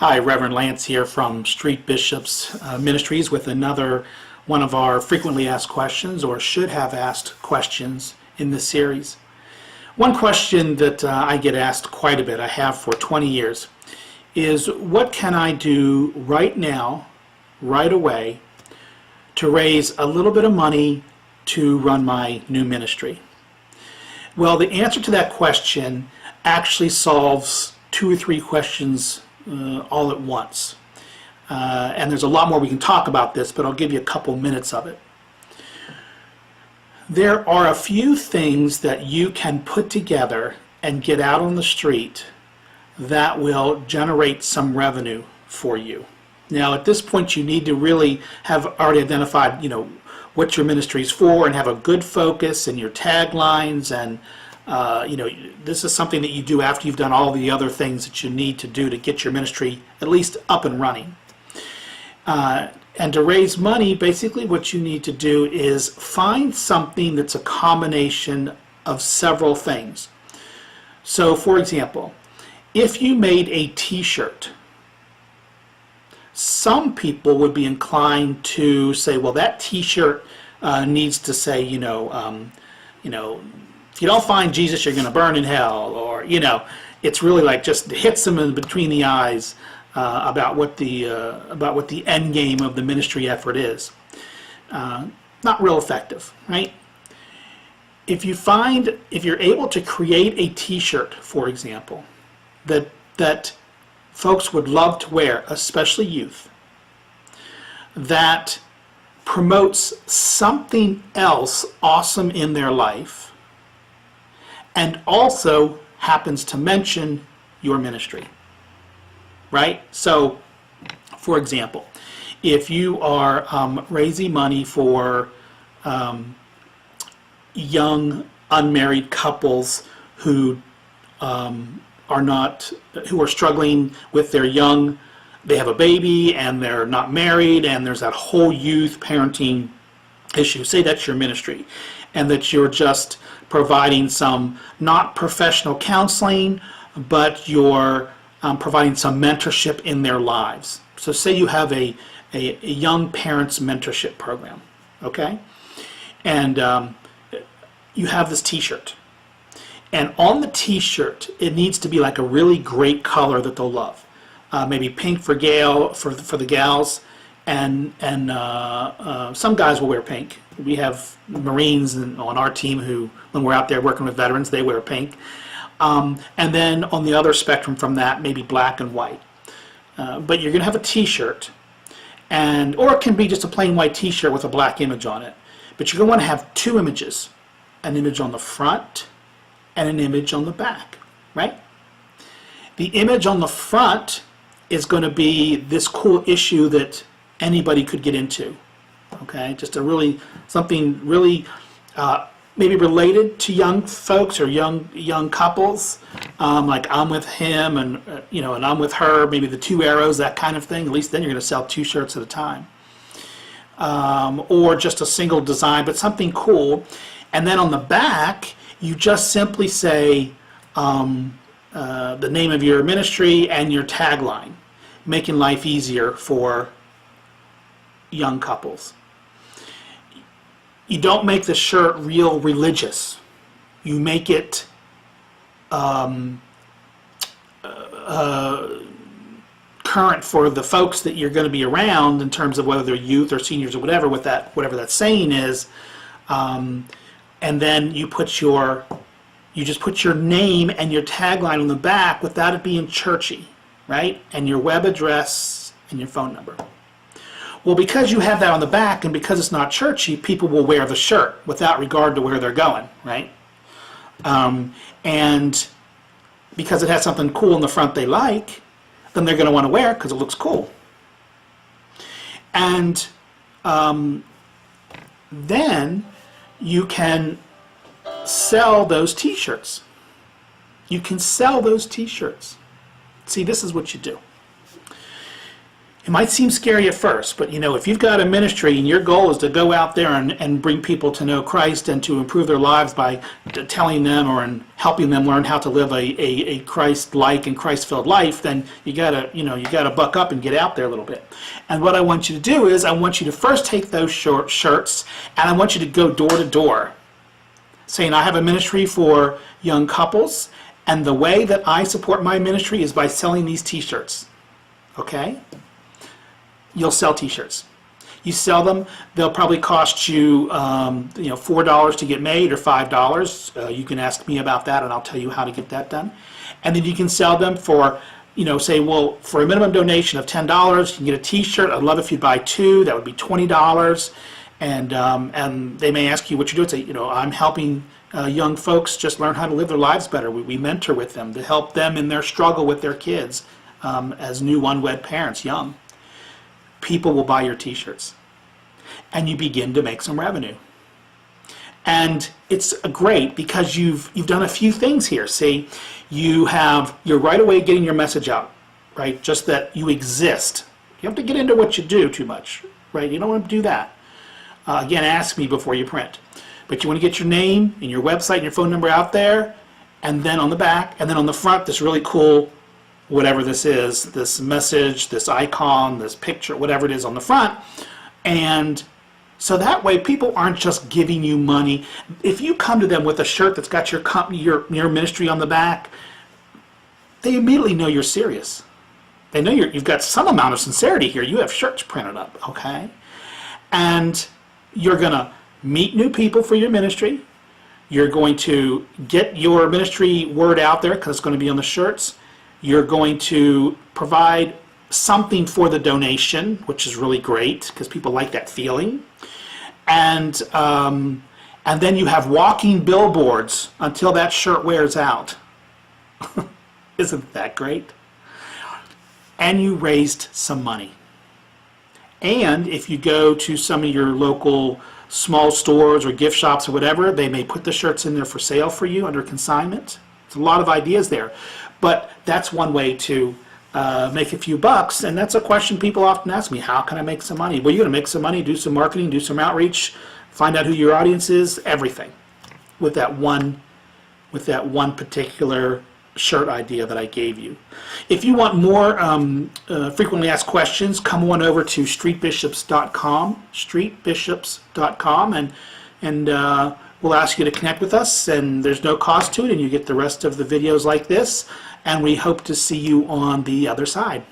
Hi, Reverend Lance here from Street Bishops Ministries with another one of our frequently asked questions, or should have asked questions in this series. One question that I get asked quite a bit, I have for 20 years, is what can I do right now, right away, to raise a little bit of money to run my new ministry? Well, the answer to that question actually solves 2 or 3 questions all at once. And there's a lot more we can talk about this, but I'll give you a couple minutes of it. There are a few things that you can put together and get out on the street that will generate some revenue for you. Now, at this point, you need to really have already identified, what your ministry is for, and have a good focus in your taglines, and this is something that you do after you've done all the other things that you need to do to get your ministry at least up and running. And to raise money, basically what you need to do is find something that's a combination of several things. So, for example, if you made a t-shirt, some people would be inclined to say, well, that t-shirt needs to say, if you don't find Jesus, you're going to burn in hell, or it's really like just hits them in between the eyes about what the end game of the ministry effort is. Not real effective, right? If you're able to create a t-shirt, for example, that folks would love to wear, especially youth, that promotes something else awesome in their life, and also happens to mention your ministry, right? So, for example, if you are raising money for young unmarried couples who are struggling with their they have a baby and they're not married, and there's that whole youth parenting issue, say that's your ministry, and that you're just providing some not professional counseling, but you're providing some mentorship in their lives. So say you have a young parents mentorship program, okay? And you have this t-shirt. And on the t-shirt, it needs to be like a really great color that they'll love. Maybe pink for the gals, and some guys will wear pink. We have Marines on our team who, when we're out there working with veterans, they wear pink. And then on the other spectrum from that, maybe black and white. But you're going to have a t-shirt, or it can be just a plain white t-shirt with a black image on it. But you're going to want to have 2 images, an image on the front and an image on the back, right? The image on the front is going to be this cool issue that anybody could get into, okay? Just something really maybe related to young folks or young couples, like I'm with him and and I'm with her, maybe the 2 arrows, that kind of thing. At least then you're going to sell 2 shirts at a time, or just a single design, but something cool. And then on the back, you just simply say the name of your ministry and your tagline, making life easier for young couples. You don't make the shirt real religious. You make it current for the folks that you're going to be around, in terms of whether they're youth or seniors or whatever that saying is. And then you just put your name and your tagline on the back without it being churchy, right? And your web address and your phone number. Well, because you have that on the back, and because it's not churchy, people will wear the shirt without regard to where they're going, right? And because it has something cool in the front they like, then they're going to want to wear it because it looks cool. And then you can sell those t-shirts. You can sell those t-shirts. See, this is what you do. It might seem scary at first, but if you've got a ministry and your goal is to go out there and bring people to know Christ and to improve their lives by telling them or helping them learn how to live a Christ-like and Christ-filled life, then you gotta buck up and get out there a little bit. And what I want you to do is I want you to first take those short shirts and I want you to go door to door, saying, I have a ministry for young couples, and the way that I support my ministry is by selling these t-shirts. Okay? You'll sell t-shirts. You sell them, they'll probably cost you $4 to get made or $5. You can ask me about that and I'll tell you how to get that done. And then you can sell them for, for a minimum donation of $10, you can get a t-shirt. I'd love if you'd buy two, that would be $20. And they may ask you what you do. Say, I'm helping young folks just learn how to live their lives better. We mentor with them to help them in their struggle with their kids as new unwed parents, young. People will buy your t-shirts and you begin to make some revenue. And it's great because you've done a few things here. See, you're right away getting your message out, right? Just that you exist. You don't have to get into what you do too much, right? You don't want to do that. Again, ask me before you print. But you want to get your name and your website and your phone number out there, and then on the back, and then on the front, this really cool, whatever this is, this message, this icon, this picture, whatever it is on the front. And so that way people aren't just giving you money. If you come to them with a shirt that's got your company, your ministry on the back, they immediately know you're serious. They know you've got some amount of sincerity here. You have shirts printed up, okay? And you're going to meet new people for your ministry. You're going to get your ministry word out there because it's going to be on the shirts. You're going to provide something for the donation, which is really great because people like that feeling. And then you have walking billboards until that shirt wears out. Isn't that great? And you raised some money. And if you go to some of your local small stores or gift shops or whatever, they may put the shirts in there for sale for you under consignment. There's a lot of ideas there. But that's one way to make a few bucks, and that's a question people often ask me, how can I make some money? Well, you're going to make some money, do some marketing, do some outreach, find out who your audience is, everything, with that one particular shirt idea that I gave you. If you want more frequently asked questions, come on over to streetbishops.com, and we'll ask you to connect with us, and there's no cost to it, and you get the rest of the videos like this, and we hope to see you on the other side.